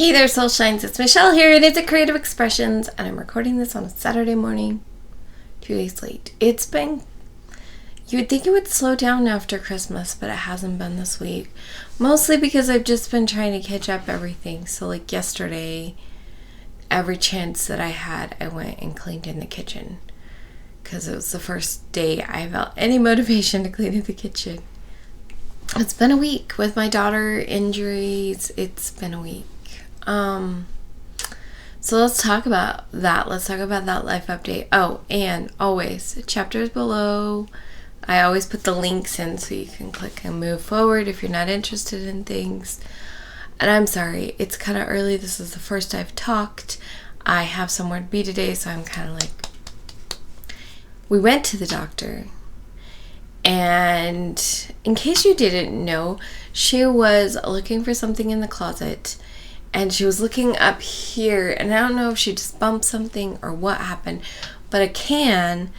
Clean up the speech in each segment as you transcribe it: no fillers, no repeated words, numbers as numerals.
Hey there, Soul Shines. It's Michelle here, and it's a Creative Expressions, and I'm recording this on a Saturday morning, 2 days late. It's been, you would think it would slow down after Christmas, but it hasn't been this week. Mostly because I've just been trying to catch up everything. So like yesterday, every chance that I had, I went and cleaned in the kitchen. Because it was the first day I felt any motivation to clean in the kitchen. It's been a week with my daughter injuries. It's been a week. So let's talk about that. Let's talk about that life update. Oh, and always, chapters below. I always put the links in so you can click and move forward if you're not interested in things. And I'm sorry, it's kind of early. This is the first I've talked. I have somewhere to be today, so I'm kind of like... We went to the doctor. And in case you didn't know, she was looking for something in the closet. And she was looking up here, and I don't know if she just bumped something or what happened, but a can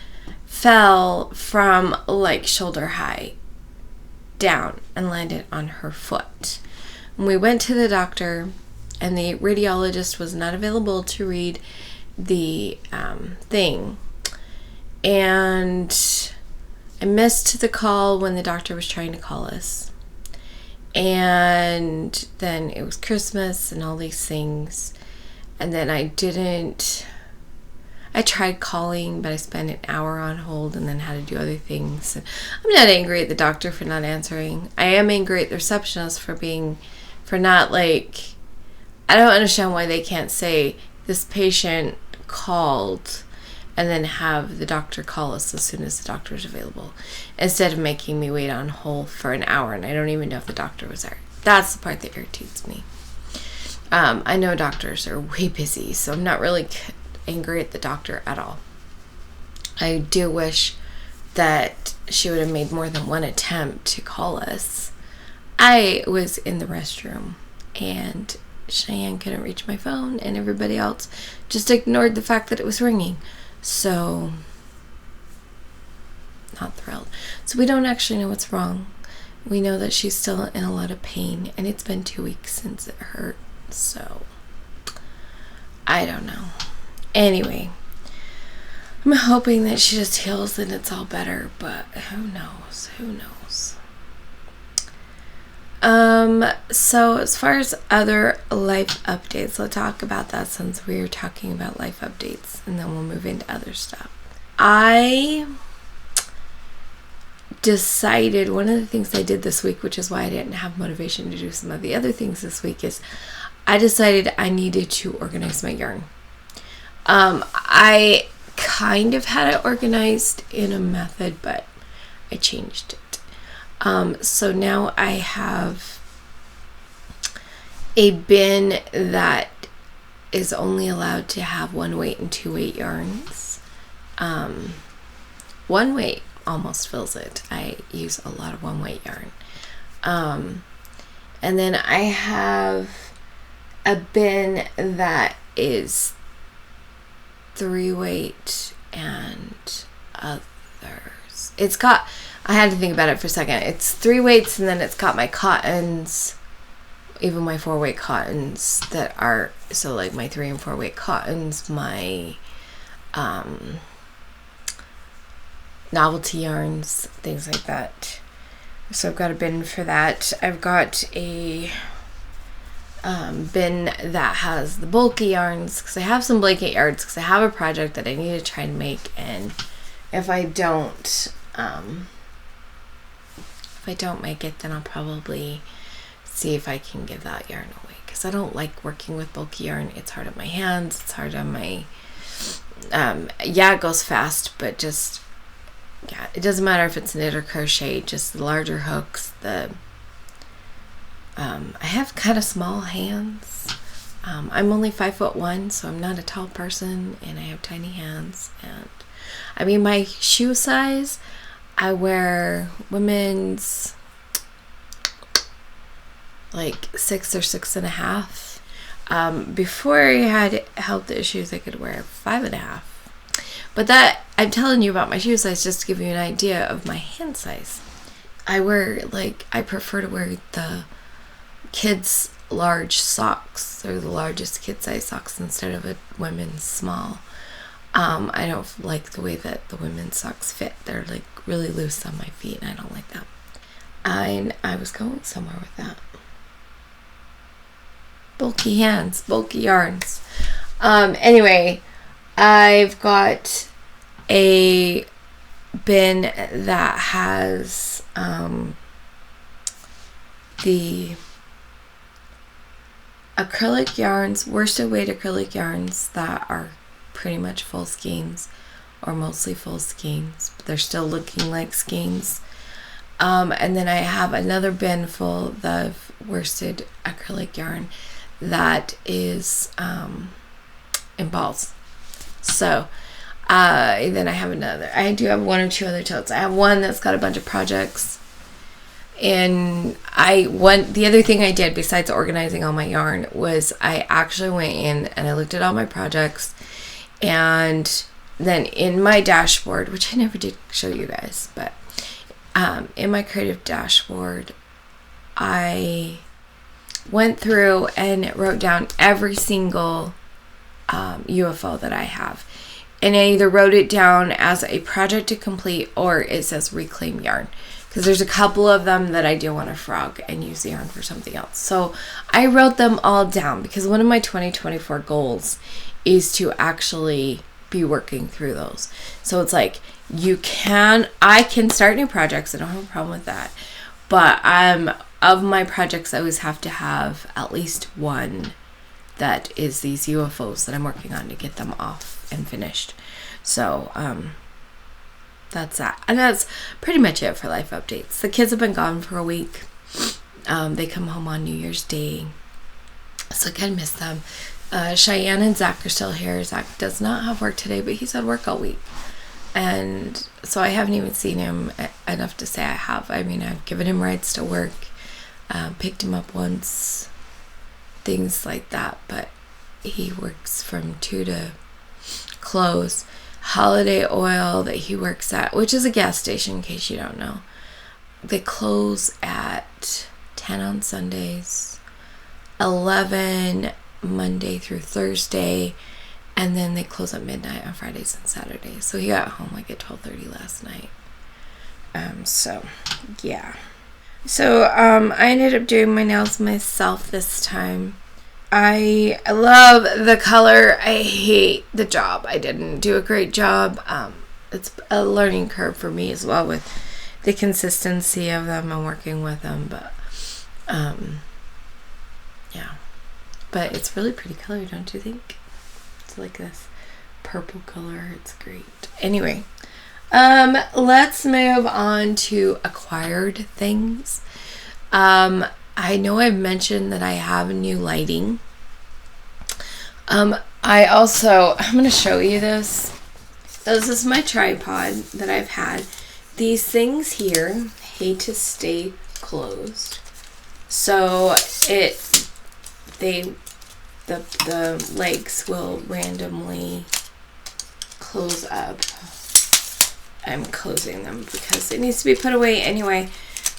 fell from like shoulder high down and landed on her foot. And we went to the doctor, and the radiologist was not available to read the thing. And I missed the call when the doctor was trying to call us. And then it was Christmas and all these things. And then I tried calling, but I spent an hour on hold and then had to do other things. And I'm not angry at the doctor for not answering. I am angry at the receptionist for not like, I don't understand why they can't say this patient called and then have the doctor call us as soon as the doctor is available, instead of making me wait on hold for an hour and I don't even know if the doctor was there. That's the part that irritates me. I know doctors are way busy, so I'm not really angry at the doctor at all. I do wish that she would have made more than one attempt to call us. I was in the restroom and Cheyenne couldn't reach my phone, and everybody else just ignored the fact that it was ringing. So, not thrilled. So we don't actually know what's wrong. We know that she's still in a lot of pain, and it's been 2 weeks since it hurt. So, I don't know. Anyway, I'm hoping that she just heals and it's all better, but who knows? Who knows? So as far as other life updates, let's talk about that since we are talking about life updates, and then we'll move into other stuff. I decided, one of the things I did this week, which is why I didn't have motivation to do some of the other things this week, is I decided I needed to organize my yarn. I kind of had it organized in a method, but I changed it. So now I have a bin that is only allowed to have 1 weight and 2 weight yarns. 1 weight almost fills it. I use a lot of 1 weight yarn. And then I have a bin that is 3 weight and others. It's got, I had to think about it for a second. It's 3 weights, and then it's got my cottons, even my 4 weight cottons that are, so like my 3 and 4 weight cottons, my novelty yarns, things like that. So I've got a bin for that. I've got a bin that has the bulky yarns, because I have some blanket yarns, because I have a project that I need to try and make, and if I don't make it, then I'll probably see if I can give that yarn away, because I don't like working with bulky yarn. It's hard on my hands, it's hard on my it goes fast, but just it doesn't matter if it's knit or crochet, just the larger hooks, I have kind of small hands. I'm only 5'1", so I'm not a tall person, and I have tiny hands. And I mean, my shoe size, I wear women's like 6 or 6.5. Before I had health issues, I could wear 5.5. But that, I'm telling you about my shoe size just to give you an idea of my hand size. I prefer to wear the kids large socks. They're the largest kid size socks instead of a women's small. I don't like the way that the women's socks fit. They're like really loose on my feet, and I don't like that. And I was going somewhere with that. Bulky hands, bulky yarns. Anyway, I've got a bin that has the acrylic yarns, worsted weight acrylic yarns that are pretty much full skeins, or mostly full skeins, but they're still looking like skeins. And then I have another bin full of worsted acrylic yarn that is in balls. So then I have I do have 1 or 2 other totes. I have one that's got a bunch of projects, and the other thing I did besides organizing all my yarn was I actually went in and I looked at all my projects, and then in my dashboard, which I never did show you guys, but in my creative dashboard, I went through and wrote down every single UFO that I have. And I either wrote it down as a project to complete, or it says reclaim yarn. Because there's a couple of them that I do want to frog and use the yarn for something else. So I wrote them all down because one of my 2024 goals is to actually be working through those. So it's like, I can start new projects. I don't have a problem with that. But of my projects, I always have to have at least one that is these UFOs that I'm working on to get them off and finished. So that's that. And that's pretty much it for life updates. The kids have been gone for a week. They come home on New Year's Day. So I kind of miss them. Cheyenne and Zach are still here. Zach does not have work today, but he's had work all week. And so I haven't even seen him enough to say I have. I mean, I've given him rides to work, picked him up once, things like that. But he works from 2 to close. Holiday Oil that he works at, which is a gas station in case you don't know, they close at 10 on Sundays, 11 Monday through Thursday, and then they close at midnight on Fridays and Saturdays. So he got home like at 12:30 last night. So yeah. So I ended up doing my nails myself this time. I love the color. I hate the job. I didn't do a great job. It's a learning curve for me as well with the consistency of them and working with them. But yeah. But it's really pretty color, don't you think? It's like this purple color. It's great. Anyway, let's move on to acquired things. I know I've mentioned that I have new lighting. I'm going to show you this. This is my tripod that I've had. These things here hate to stay closed. So the legs will randomly close up. I'm closing them because it needs to be put away anyway.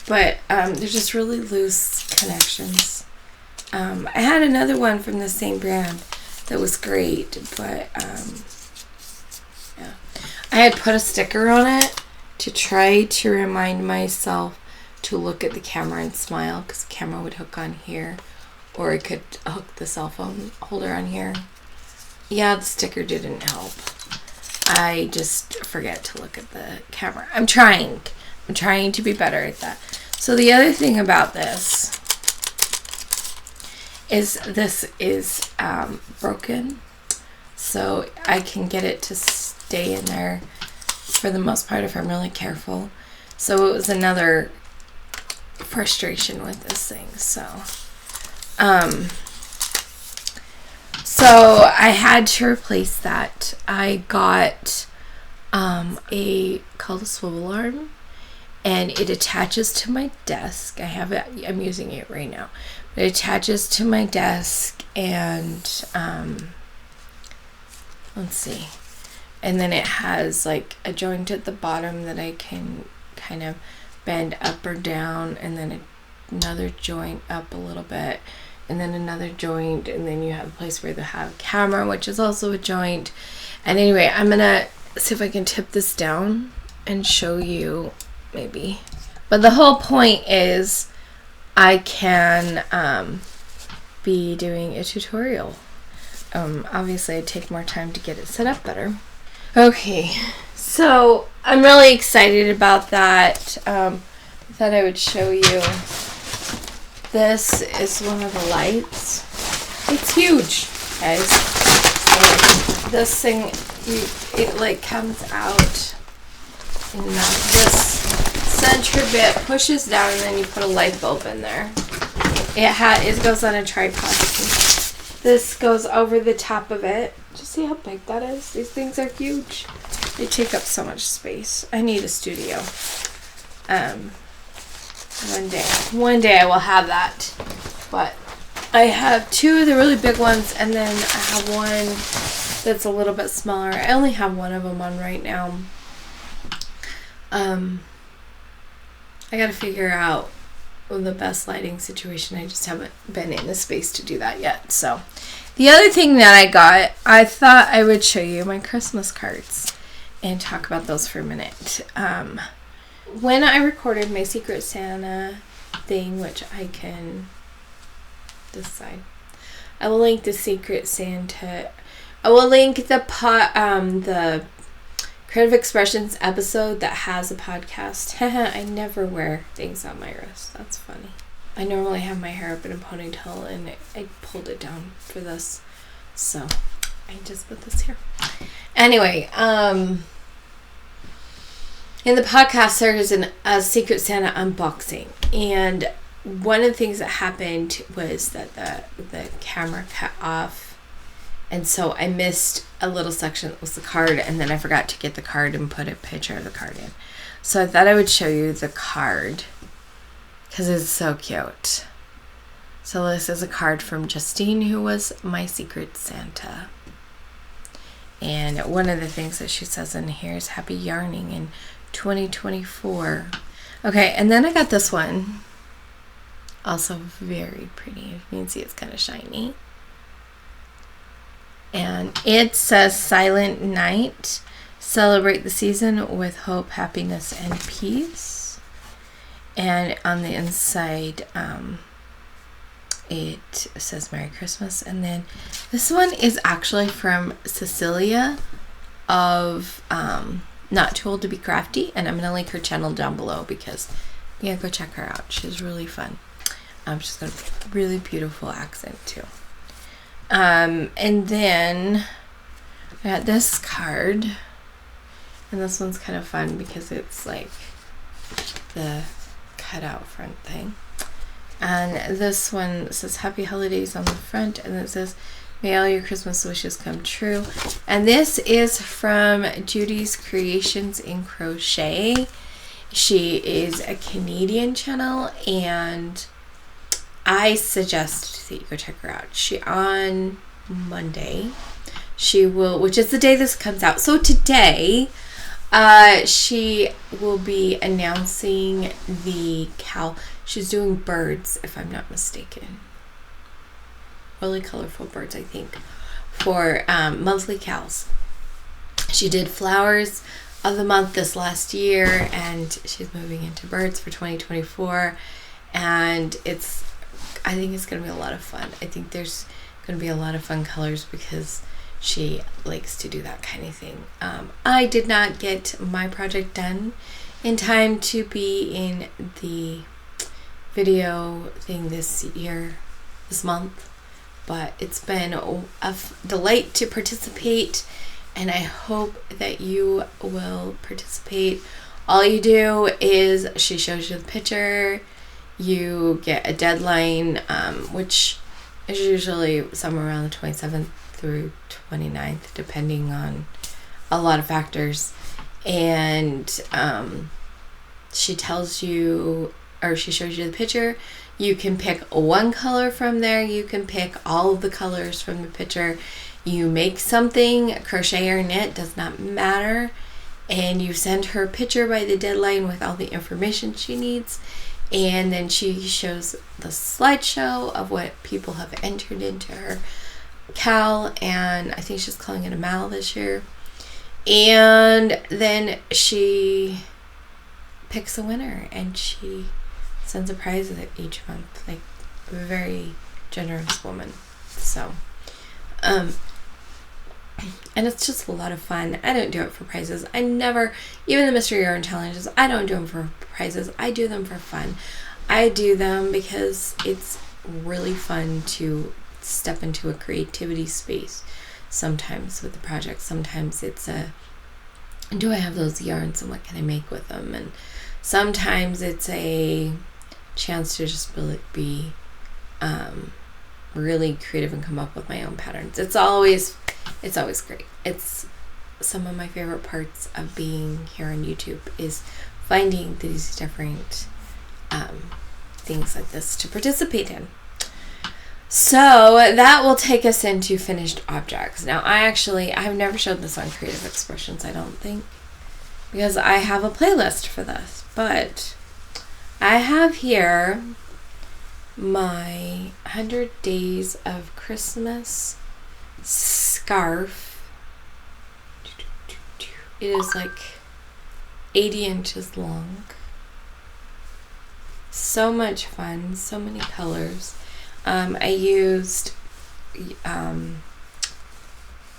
But they're just really loose connections. I had another one from the same brand that was great, but yeah. I had put a sticker on it to try to remind myself to look at the camera and smile, because the camera would hook on here, or I could hook the cell phone holder on here. Yeah, the sticker didn't help. I just forget to look at the camera. I'm trying to be better at that. So the other thing about this is broken, so I can get it to stay in there for the most part if I'm really careful. So it was another frustration with this thing. So I had to replace that. I got called a swivel arm, and it attaches to my desk. I'm using it right now. It attaches to my desk, and let's see. And then it has like a joint at the bottom that I can kind of bend up or down, and then another joint up a little bit and then another joint, and then you have a place where they have a camera, which is also a joint. And anyway, I'm gonna see if I can tip this down and show you maybe. But the whole point is I can be doing a tutorial. Obviously I'd take more time to get it set up better. Okay, so I'm really excited about that. I thought I would show you. This is one of the lights. It's huge, guys. And this thing, it like comes out, and this center bit pushes down, and then you put a light bulb in there. It goes on a tripod. This goes over the top of it. Just see how big that is? These things are huge. They take up so much space. I need a studio. One day I will have that. But I have two of the really big ones, and then I have one that's a little bit smaller. I only have one of them on right now. I gotta figure out the best lighting situation. I just haven't been in the space to do that yet. So the other thing that I got, I thought I would show you my Christmas cards and talk about those for a minute. When I recorded my Secret Santa thing, which I can decide, I will link the Secret Santa. I will link the Creative Expressions episode that has a podcast. I never wear things on my wrist. That's funny. I normally have my hair up in a ponytail, and I pulled it down for this, so I just put this here. Anyway, in the podcast, there's a Secret Santa unboxing, and one of the things that happened was that the camera cut off, and so I missed a little section that was the card, and then I forgot to get the card and put a picture of the card in. So I thought I would show you the card because it's so cute. So this is a card from Justine, who was my Secret Santa. And one of the things that she says in here is happy yarning in 2024. Okay, and then I got this one. Also very pretty. You can see it's kind of shiny. And it says Silent Night. Celebrate the season with hope, happiness, and peace. And on the inside, it says Merry Christmas. And then this one is actually from Ceclia of Not Too Old to Be Crafty. And I'm going to link her channel down below because, yeah, go check her out. She's really fun. She's got a really beautiful accent too. And then I got this card. And this one's kind of fun because it's like the cutout front thing. And this one says Happy Holidays on the front, and it says may all your Christmas wishes come true. And this is from Judy's Creations in Crochet. She is a Canadian channel, and I suggest that you go check her out. She on Monday, she will, which is the day this comes out. So today, she will be announcing the she's doing birds, if I'm not mistaken. Really colorful birds, I think, for monthly cows. She did flowers of the month this last year, and she's moving into birds for 2024. And I think it's going to be a lot of fun. I think there's going to be a lot of fun colors because she likes to do that kind of thing. I did not get my project done in time to be in the video thing this month, but it's been a delight to participate, and I hope that you will participate. All you do is she shows you the picture, you get a deadline, which is usually somewhere around the 27th through 29th, depending on a lot of factors. And she tells you, or she shows you the picture. You can pick one color from there. You can pick all of the colors from the picture. You make something, crochet or knit, does not matter. And you send her a picture by the deadline with all the information she needs. And then she shows the slideshow of what people have entered into her Cal, and I think she's calling it a Mal this year. And then she picks a winner, and she sends a prize with it each month. Like, a very generous woman. So, and it's just a lot of fun. I don't do it for prizes. I never, even the Mystery Yarn Challenges, I don't do them for prizes. I do them for fun. I do them because it's really fun to step into a creativity space sometimes with the project. Sometimes it's do I have those yarns and what can I make with them? And sometimes it's a chance to just really be really creative and come up with my own patterns. It's always great. It's some of my favorite parts of being here on YouTube is finding these different things like this to participate in. So that will take us into finished objects. Now I've never showed this on Creative Expressions, I don't think, because I have a playlist for this, but I have here my 100 Days of Christmas scarf. It is like 80 inches long. So much fun, so many colors. I used, I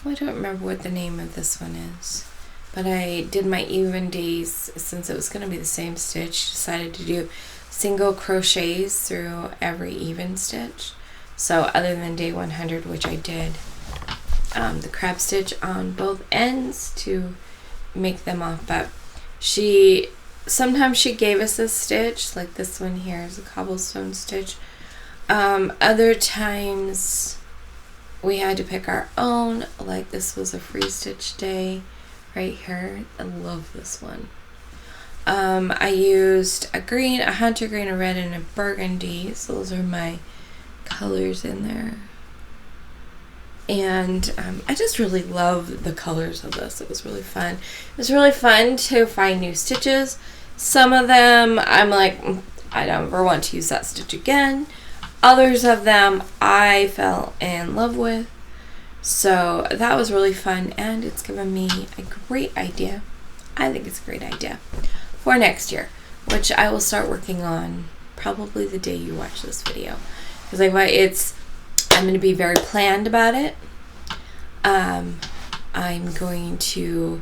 don't remember what the name of this one is, but I did my even days, since it was going to be the same stitch, decided to do single crochets through every even stitch. So other than day 100, which I did the crab stitch on both ends to make them off, but sometimes she gave us a stitch, like this one here is a cobblestone stitch. Other times we had to pick our own, like this was a free stitch day right here. I love this one. I used a green, a hunter green, a red, and a burgundy. So those are my colors in there. And I just really love the colors of this. It was really fun. It was really fun to find new stitches. Some of them I'm like, I don't ever want to use that stitch again. Others of them I fell in love with. So that was really fun, and it's given me a great idea. I think it's a great idea for next year, which I will start working on probably the day you watch this video, because I'm going to be very planned about it. I'm going to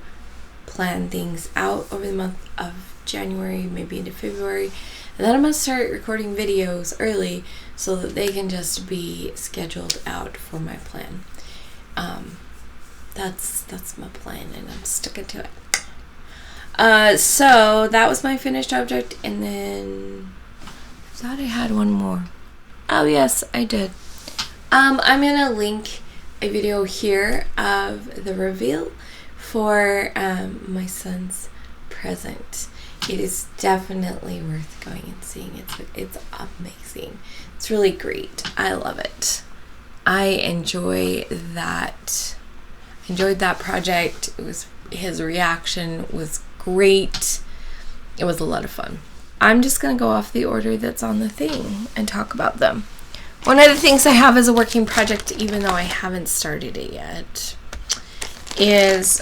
plan things out over the month of January, maybe into February, and then I'm going to start recording videos early so that they can just be scheduled out for my plan. That's my plan, and I'm sticking to it. So that was my finished object, and then I thought I had one more. Oh yes, I did. I'm gonna link a video here of the reveal for my son's present. It is definitely worth going and seeing. It's amazing. It's really great. I love it. I enjoyed that project. His reaction was great. It was a lot of fun. I'm just going to go off the order that's on the thing and talk about them. One of the things I have as a working project, even though I haven't started it yet, is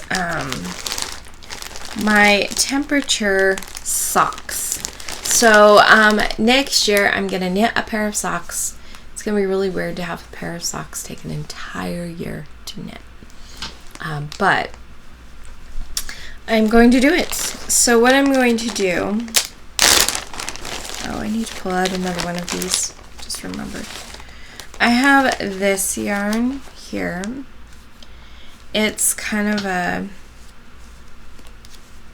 my temperature socks. So next year I'm going to knit a pair of socks. It's going to be really weird to have a pair of socks take an entire year to knit. But I'm going to do it. So what I'm going to do... Oh, I need to pull out another one of these. Just remembered. I have this yarn here. It's kind of a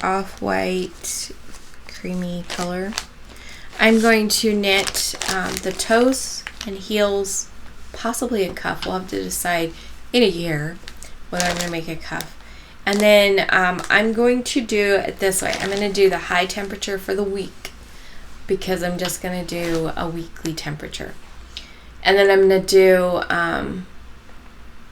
off-white creamy color. I'm going to knit the toes and heels, possibly a cuff. We'll have to decide in a year whether I'm going to make a cuff. And then I'm going to do it this way. I'm going to do the high temperature for the week, because I'm just going to do a weekly temperature. And then I'm going to do,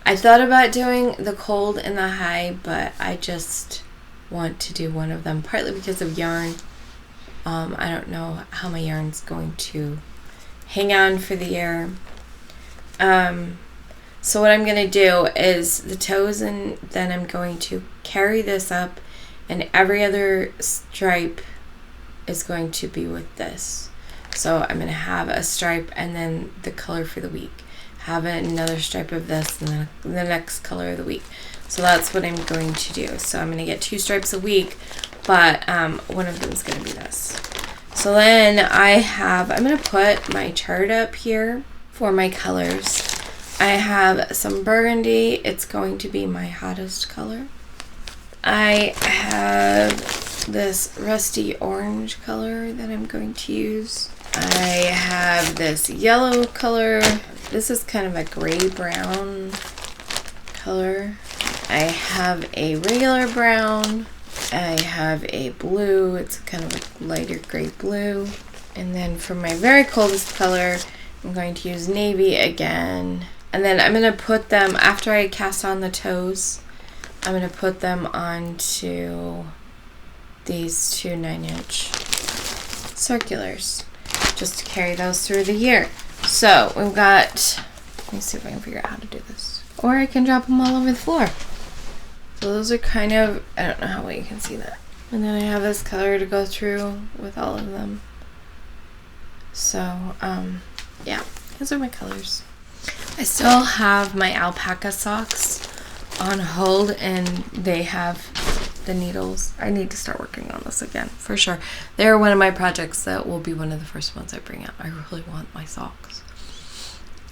I thought about doing the cold and the high, but I just want to do one of them, partly because of yarn I don't know how my yarn's going to hang on for the year. So what I'm going to do is the toes, and then I'm going to carry this up, and every other stripe is going to be with this. So I'm going to have a stripe and then the color for the week. Have another stripe of this and then the next color of the week. So that's what I'm going to do. So I'm going to get 2 stripes a week, but one of them is going to be this. So then I'm going to put my chart up here for my colors. I have some burgundy. It's going to be my hottest color. I have this rusty orange color that I'm going to use. I have this yellow color. This is kind of a gray brown color. I have a regular brown. I have a blue. It's kind of a lighter gray blue. And then for my very coldest color, I'm going to use navy again. And then I'm going to put them, after I cast on the toes, I'm going to put them onto these 2 9-inch circulars, just to carry those through the year. So we've got, let me see if I can figure out how to do this. Or I can drop them all over the floor. So those are kind of, I don't know how well you can see that. And then I have this color to go through with all of them. So, yeah, those are my colors. I still have my alpaca socks on hold, and they have the needles. I need to start working on this again, for sure. They're one of my projects that will be one of the first ones I bring out. I really want my socks.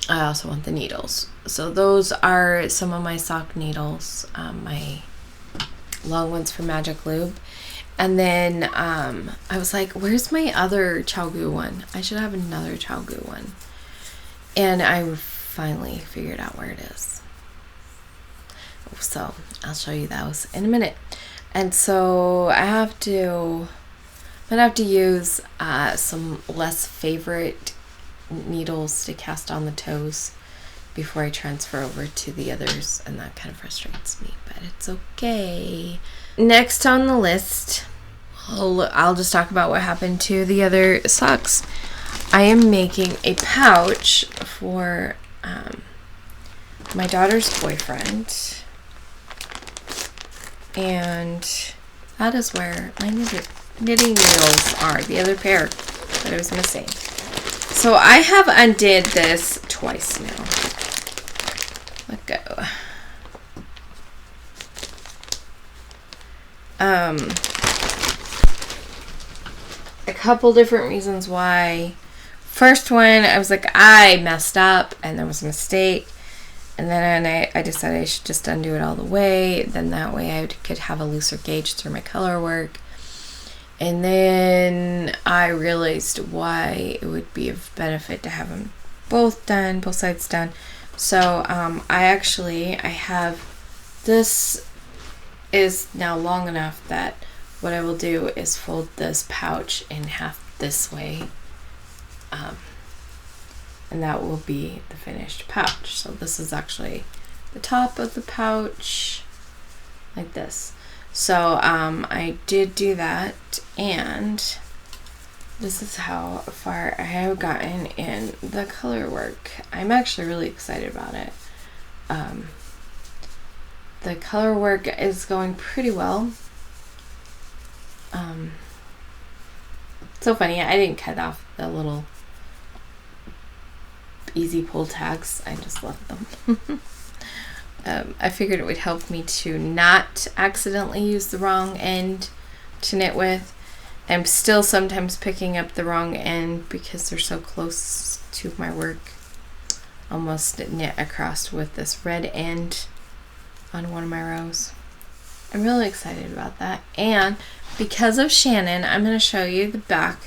I also want the needles. So those are some of my sock needles, my long ones from Magic Lube. And then I was like, where's my other Chalgu one? I should have another Chalgu one. And I finally figured out where it is. So I'll show you those in a minute. And so I'm gonna have to use some less favorite needles to cast on the toes before I transfer over to the others, and that kind of frustrates me, but it's okay. Next on the list, I'll just talk about what happened to the other socks. I am making a pouch for my daughter's boyfriend, and that is where my knitting needles are, the other pair that I was missing. So I have undid this twice now. Let go. A couple different reasons why. First one, I was like, I messed up and there was a mistake. And then I decided I should just undo it all the way. Then that way I could have a looser gauge through my color work. And then I realized why it would be of benefit to have them both done, both sides done. So I have, this is now long enough that what I will do is fold this pouch in half this way. And that will be the finished pouch. So this is actually the top of the pouch, like this. So I did do that, and this is how far I have gotten in the color work. I'm actually really excited about it. The color work is going pretty well. So funny, I didn't cut off the little easy pull tags. I just left them. I figured it would help me to not accidentally use the wrong end to knit with. I'm still sometimes picking up the wrong end because they're so close to my work. Almost knit across with this red end on one of my rows. I'm really excited about that. And because of Shannon, I'm going to show you the back.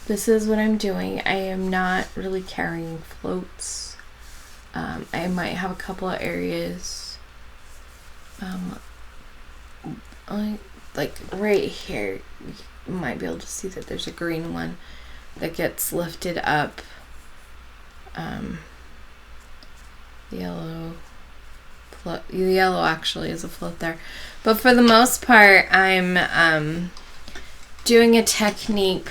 This is what I'm doing. I am not really carrying floats. I might have a couple of areas, like right here, you might be able to see that there's a green one that gets lifted up. The yellow actually is a float there. But for the most part, I'm doing a technique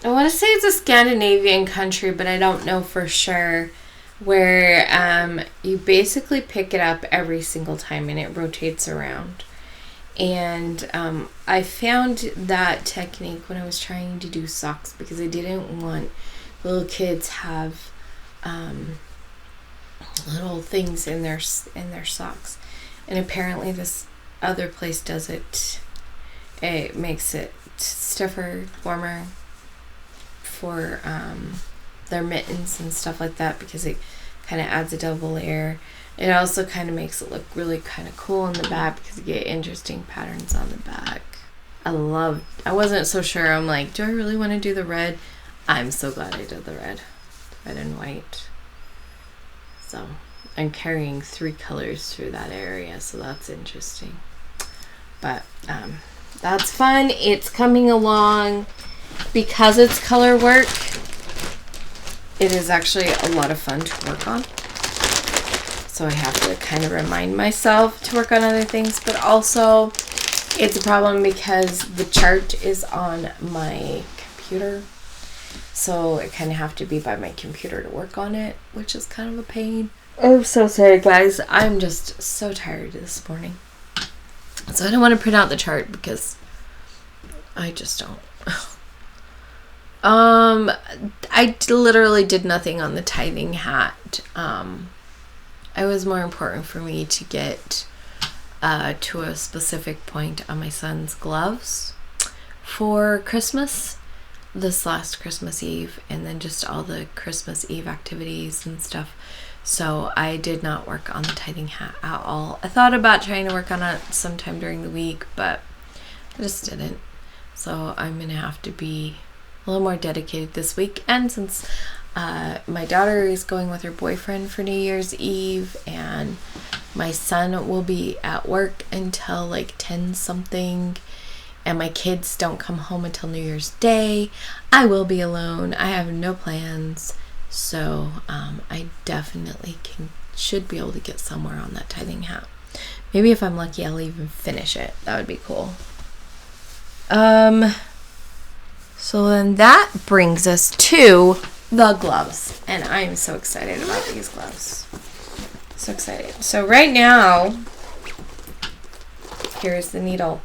I want to say it's a Scandinavian country, but I don't know for sure, where you basically pick it up every single time and it rotates around. And I found that technique when I was trying to do socks, because I didn't want little kids have little things in their socks. And apparently this other place does it. It makes it stiffer, warmer for their mittens and stuff like that, because it kind of adds a double layer. It also kind of makes it look really kind of cool in the back, because you get interesting patterns on the back. I wasn't so sure. I'm like, do I really want to do the red? I'm so glad I did the red and white. So I'm carrying 3 colors through that area, so that's interesting. But that's fun. It's coming along. Because it's color work, it is actually a lot of fun to work on. So I have to kind of remind myself to work on other things, but also it's a problem because the chart is on my computer. So I kind of have to be by my computer to work on it, which is kind of a pain. I'm so sorry, guys. I'm just so tired this morning. So I don't want to print out the chart because I just don't. I literally did nothing on the tithing hat. It was more important for me to get to a specific point on my son's gloves for Christmas, this last Christmas Eve, and then just all the Christmas Eve activities and stuff. So I did not work on the tithing hat at all. I thought about trying to work on it sometime during the week, but I just didn't. So I'm going to have to be a little more dedicated this week. And since my daughter is going with her boyfriend for New Year's Eve, and my son will be at work until like 10 something, and my kids don't come home until New Year's Day, I will be alone. I have no plans. So I definitely should be able to get somewhere on that tithing hat. Maybe if I'm lucky, I'll even finish it. That would be cool. So then that brings us to the gloves. And I'm so excited about these gloves. So excited. So right now, here's the needle.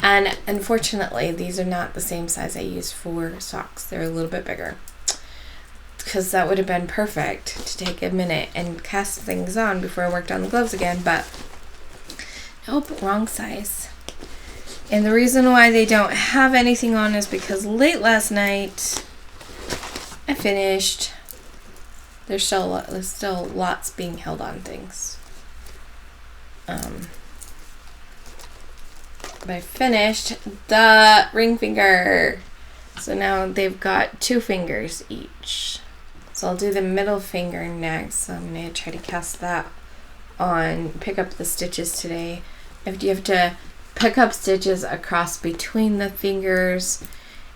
And unfortunately, these are not the same size I use for socks. They're a little bit bigger. Because that would have been perfect to take a minute and cast things on before I worked on the gloves again. But nope, wrong size. And the reason why they don't have anything on is because late last night I finished. There's still lots being held on things. But I finished the ring finger. So now they've got 2 fingers each. So I'll do the middle finger next. So I'm going to try to cast that on, pick up the stitches today. You have to pick up stitches across between the fingers,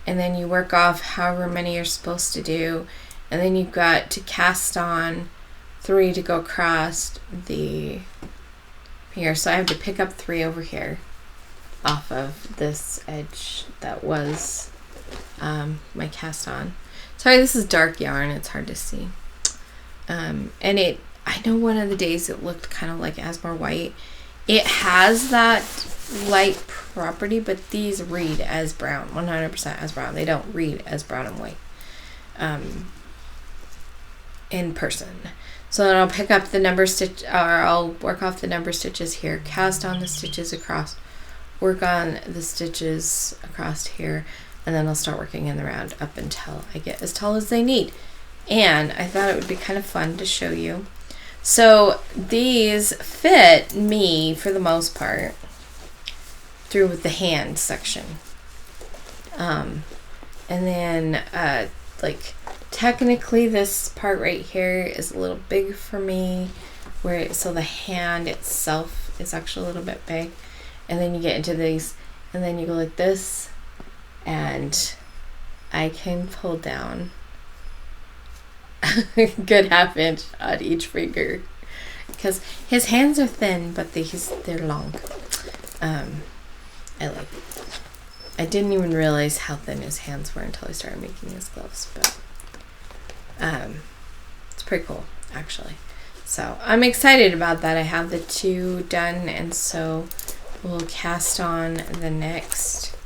and then you work off however many you're supposed to do, and then you've got to cast on 3 to go across the finger. So I have to pick up 3 over here off of this edge that was my cast on. Sorry, this is dark yarn. It's hard to see. And I know one of the days it looked kind of like it has more white. It has that light property, but these read as brown, 100% as brown. They don't read as brown and white in person. So then I'll pick up the number stitch, or I'll work off the number stitches here, cast on the stitches across, work on the stitches across here, and then I'll start working in the round up until I get as tall as they need. And I thought it would be kind of fun to show you. So these fit me for the most part through with the hand section. And then like technically this part right here is a little big for me, so the hand itself is actually a little bit big. And then you get into these, and then you go like this, and I can pull down a good ½ inch on each finger, because his hands are thin, but they're long. I I didn't even realize how thin his hands were until I started making his gloves, but it's pretty cool, actually. So I'm excited about that. I have the 2 done, and so we'll cast on the next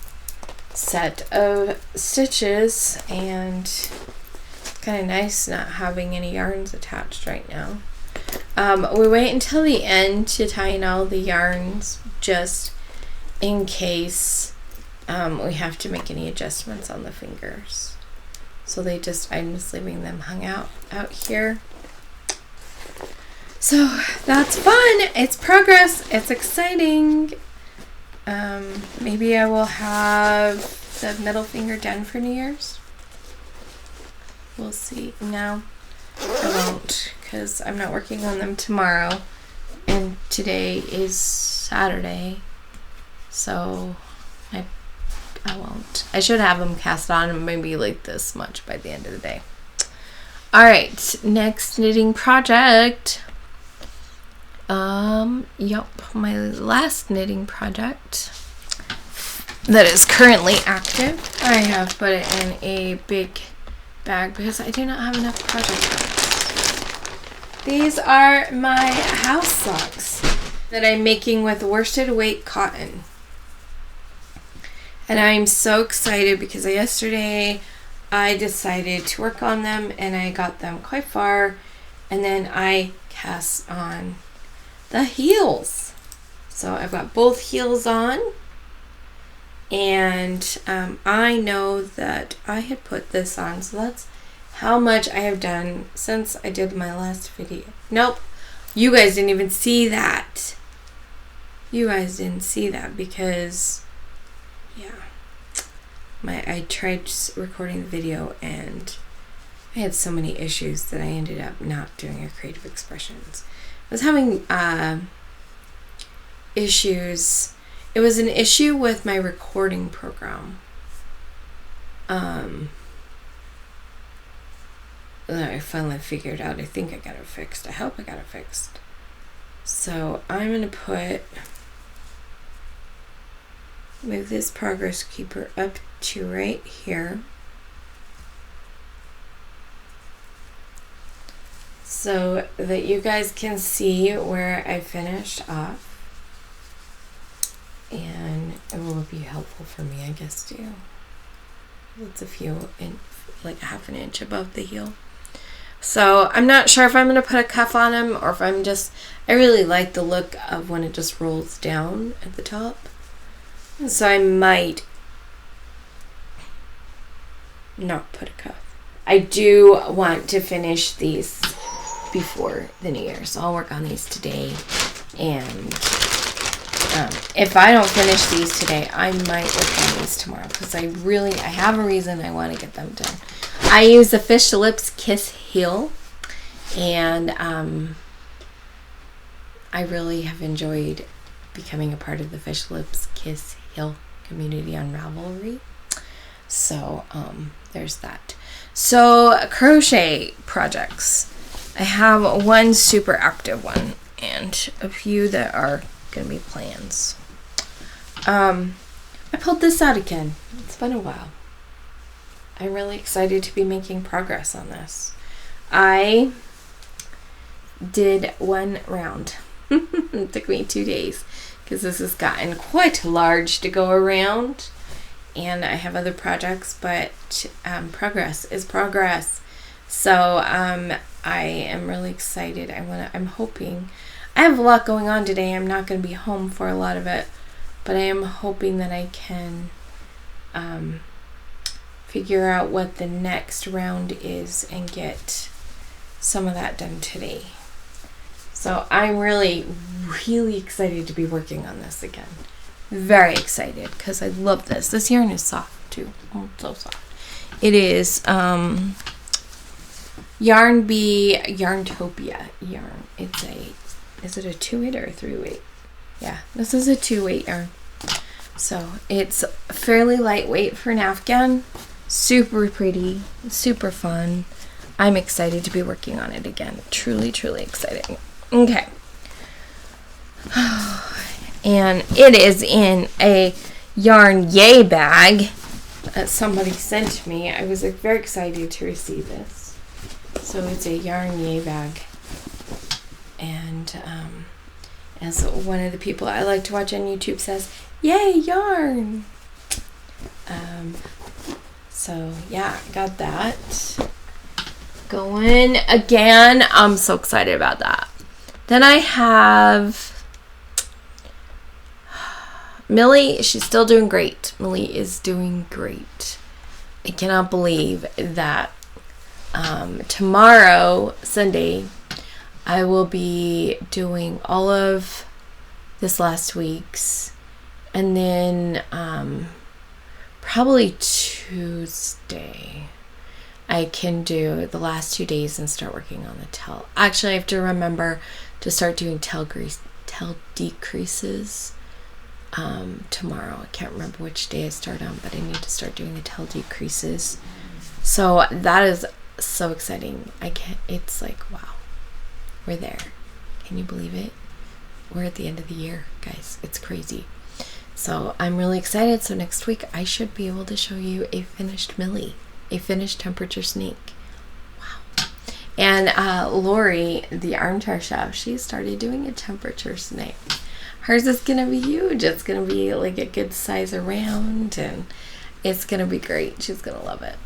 set of stitches, and kind of nice not having any yarns attached right now. We wait until the end to tie in all the yarns, just in case we have to make any adjustments on the fingers. So I'm just leaving them hung out here. So that's fun. It's progress. It's exciting. Maybe I will have the middle finger done for New Year's. We'll see. No, I won't, because I'm not working on them tomorrow, and today is Saturday, so I won't. I should have them cast on maybe like this much by the end of the day. All right, next knitting project. My last knitting project that is currently active. I have put it in a big bag because I do not have enough project socks. These are my house socks that I'm making with worsted weight cotton. And I'm so excited because yesterday I decided to work on them and I got them quite far, and then I cast on the heels. So I've got both heels on, and I know that I had put this on, so that's how much I have done since I did my last video. Nope, you guys didn't even see that. You guys didn't see that because, yeah, I tried recording the video and I had so many issues that I ended up not doing a creative expressions. I was having issues. It was an issue with my recording program. That I finally figured out. I think I got it fixed. I hope I got it fixed. So I'm going to move this progress keeper up to right here. So that you guys can see where I finished off. And it will be helpful for me, I guess, too. It's a few, like a half an inch above the heel. So I'm not sure if I'm going to put a cuff on them or if I really like the look of when it just rolls down at the top. And so I might not put a cuff. I do want to finish these before the New Year, so I'll work on these today. And if I don't finish these today, I might work on these tomorrow because I have a reason I want to get them done. I use the Fish Lips Kiss heel, and I really have enjoyed becoming a part of the Fish Lips Kiss heel community on Ravelry. So there's that. So crochet projects. I have one super active one and a few that are going to be plans. I pulled this out again. It's been a while. I'm really excited to be making progress on this. I did one round. It took me 2 days because this has gotten quite large to go around, and I have other projects, but progress is progress. So I am really excited. I'm hoping. I have a lot going on today. I'm not going to be home for a lot of it, but I am hoping that I can figure out what the next round is and get some of that done today. So I'm really, really excited to be working on this again. Very excited because I love this. This yarn is soft too. Oh, so soft. It is Yarn Bee Yarntopia yarn. Is it a 2-weight or a 3-weight? Yeah, this is a 2-weight yarn. So it's fairly lightweight for an Afghan. Super pretty, super fun. I'm excited to be working on it again. Truly, truly exciting. Okay. And it is in a Yarny bag that somebody sent me. I was very excited to receive this. So it's a Yarny bag. And as one of the people I like to watch on YouTube says, yay, yarn! So yeah, got that going again. I'm so excited about that. Then I have Millie. She's still doing great. Millie is doing great. I cannot believe that tomorrow, Sunday, I will be doing all of this last week's, and then probably Tuesday I can do the last 2 days and start working on the tail. Actually, I have to remember to start doing tail decreases tomorrow. I can't remember which day I start on, but I need to start doing the tail decreases. So that is so exciting. It's like, wow, we're there. Can you believe it? We're at the end of the year, guys. It's crazy. So I'm really excited. So next week I should be able to show you a finished Millie, a finished temperature snake. Wow. And Lori, the armchair chef, she started doing a temperature snake. Hers is gonna be huge. It's gonna be like a good size around, and it's gonna be great. She's gonna love it.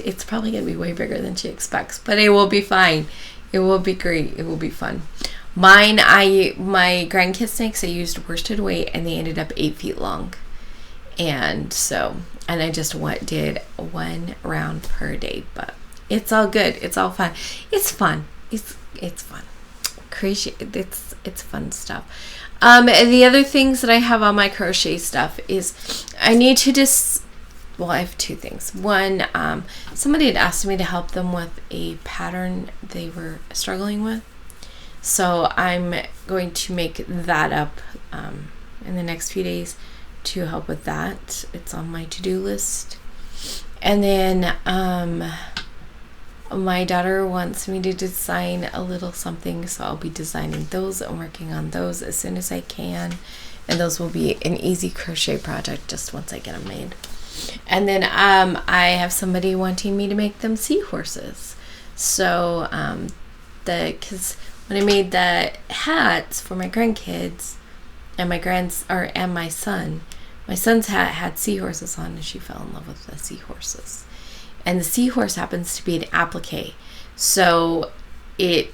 It's probably gonna be way bigger than she expects, but it will be fine. It will be great. It will be fun. Mine, my grandkids snakes, I used worsted weight, and they ended up 8 feet long. And I just did 1 round per day, but it's all good. It's all fun. It's fun. It's fun. Crazy. It's fun stuff. The other things that I have on my crochet stuff is I need to I have 2 things. One, somebody had asked me to help them with a pattern they were struggling with. So I'm going to make that up in the next few days to help with that. It's on my to-do list. And then my daughter wants me to design a little something, so I'll be designing those and working on those as soon as I can. And those will be an easy crochet project just once I get them made. And then I have somebody wanting me to make them seahorses. So because when I made the hats for my grandkids and my son's hat had seahorses on, and she fell in love with the seahorses. And the seahorse happens to be an applique, so you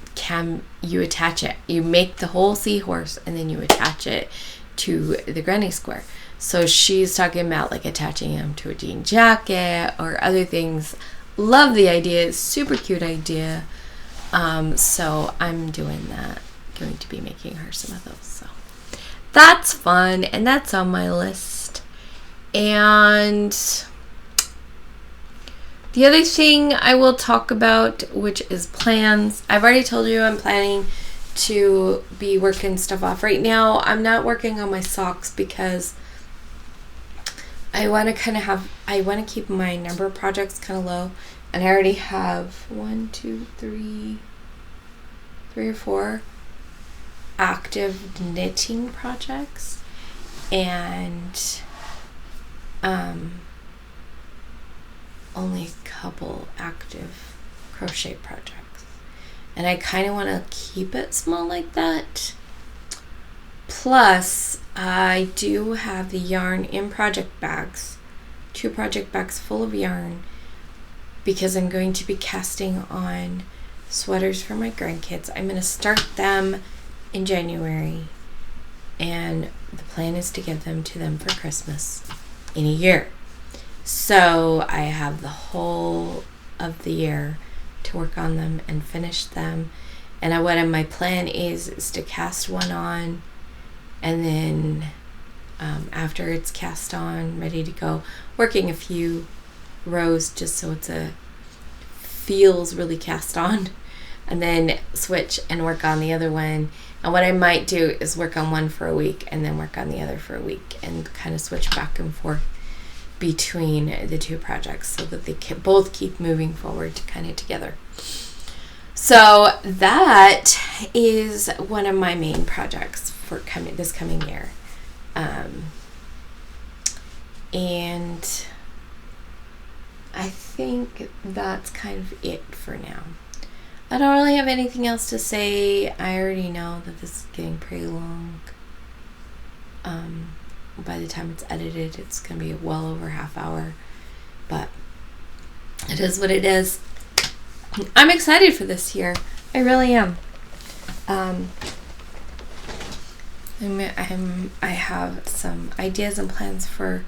attach it. You make the whole seahorse and then you attach it to the granny square. So she's talking about like attaching him to a jean jacket or other things. Love the idea. It's super cute idea. So I'm doing that. Going to be making her some of those. So that's fun, and that's on my list. And the other thing I will talk about, which is plans. I've already told you I'm planning to be working stuff off. Right now, I'm not working on my socks because I want to keep my number of projects kind of low, and I already have 3 or 4 active knitting projects, and only a couple active crochet projects, and I kind of want to keep it small like that. Plus, I do have the yarn in project bags, 2 project bags full of yarn, because I'm going to be casting on sweaters for my grandkids. I'm going to start them in January, and the plan is to give them to them for Christmas in a year. So I have the whole of the year to work on them and finish them. And my plan is to cast one on, and then after it's cast on, ready to go, working a few rows just so feels really cast on, and then switch and work on the other one. And what I might do is work on one for a week and then work on the other for a week, and kind of switch back and forth between the 2 projects so that they can both keep moving forward kind of together. So that is one of my main projects for this coming year. And I think that's kind of it for now. I don't really have anything else to say. I already know that this is getting pretty long. By the time it's edited, it's going to be well over half hour. But it is what it is. I'm excited for this year. I really am. I have some ideas and plans for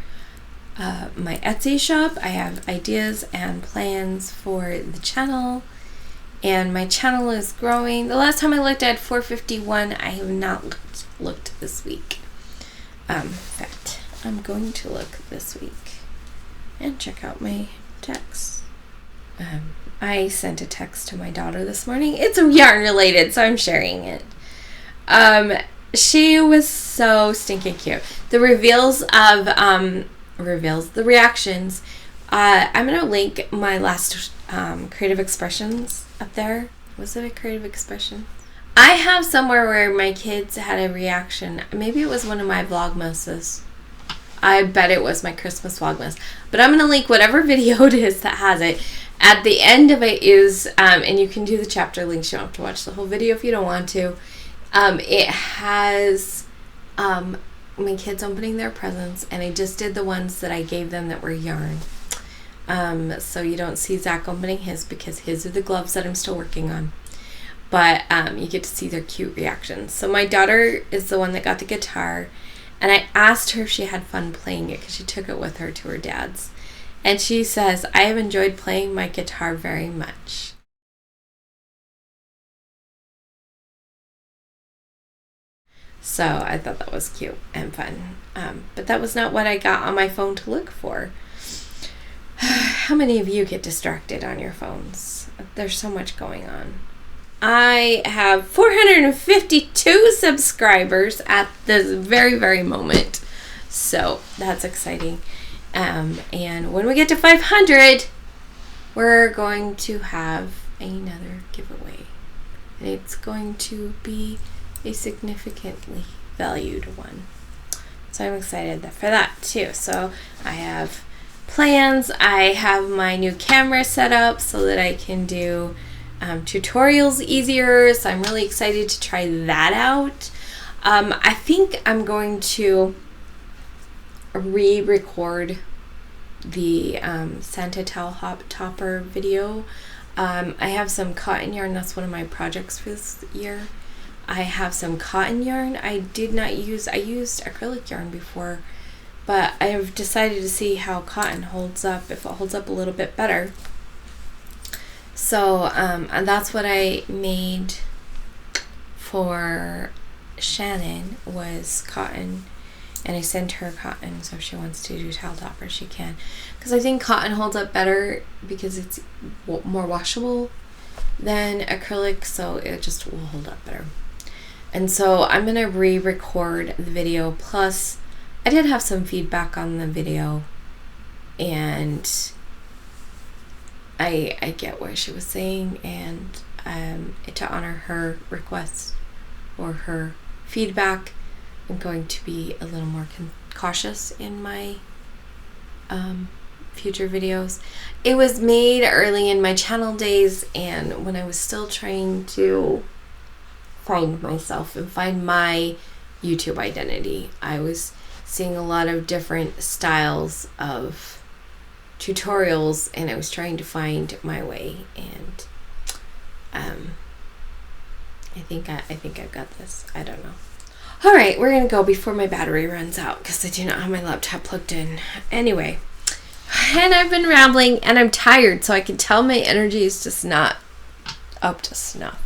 my Etsy shop. I have ideas and plans for the channel. And my channel is growing. The last time I looked at 451, I have not looked this week. In fact, I'm going to look this week and check out my texts. I sent a text to my daughter this morning. It's yarn related, so I'm sharing it. She was so stinking cute. The the reactions. I'm going to link my last creative expressions up there. Was it a creative expression? I have somewhere where my kids had a reaction. Maybe it was one of my Vlogmases. I bet it was my Christmas Vlogmas. But I'm going to link whatever video it is that has it. At the end of it is, and you can do the chapter links. You don't have to watch the whole video if you don't want to. It has my kids opening their presents. And I just did the ones that I gave them that were yarn. So you don't see Zach opening his because his are the gloves that I'm still working on. But you get to see their cute reactions. So my daughter is the one that got the guitar. And I asked her if she had fun playing it because she took it with her to her dad's. And she says, I have enjoyed playing my guitar very much. So I thought that was cute and fun. But that was not what I got on my phone to look for. How many of you get distracted on your phones? There's so much going on. I have 452 subscribers at this very, very moment. So that's exciting. And when we get to 500, we're going to have another giveaway. And it's going to be a significantly valued one. So I'm excited for that too. So I have plans. I have my new camera set up so that I can do tutorials easier. So I'm really excited to try that out. I think I'm going to re-record the Santa Towel Hop Topper video. I have some cotton yarn. That's one of my projects for this year. I have some cotton yarn. I used acrylic yarn before, but I've decided to see how cotton holds up, if it holds up a little bit better. So and that's what I made for Shannon, was cotton. And I sent her cotton, so if she wants to do towel topper, she can. Because I think cotton holds up better because it's more washable than acrylic, so it just will hold up better. And so I'm going to re-record the video. Plus, I did have some feedback on the video, and I get what she was saying, and to honor her request or her feedback, I'm going to be a little more cautious in my future videos. It was made early in my channel days, and when I was still trying to find myself and find my YouTube identity, I was seeing a lot of different styles of tutorials, and I was trying to find my way, and I think I've got this. I don't know. All right, we're going to go before my battery runs out because I do not have my laptop plugged in. Anyway, and I've been rambling and I'm tired, so I can tell my energy is just not up to snuff.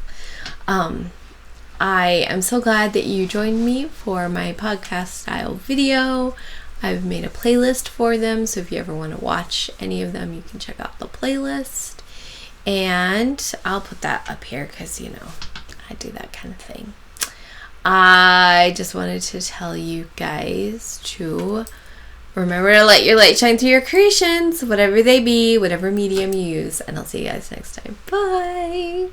I am so glad that you joined me for my podcast style video. I've made a playlist for them, so if you ever want to watch any of them, you can check out the playlist. And I'll put that up here because, you know, I do that kind of thing. I just wanted to tell you guys to remember to let your light shine through your creations, whatever they be, whatever medium you use. And I'll see you guys next time. Bye!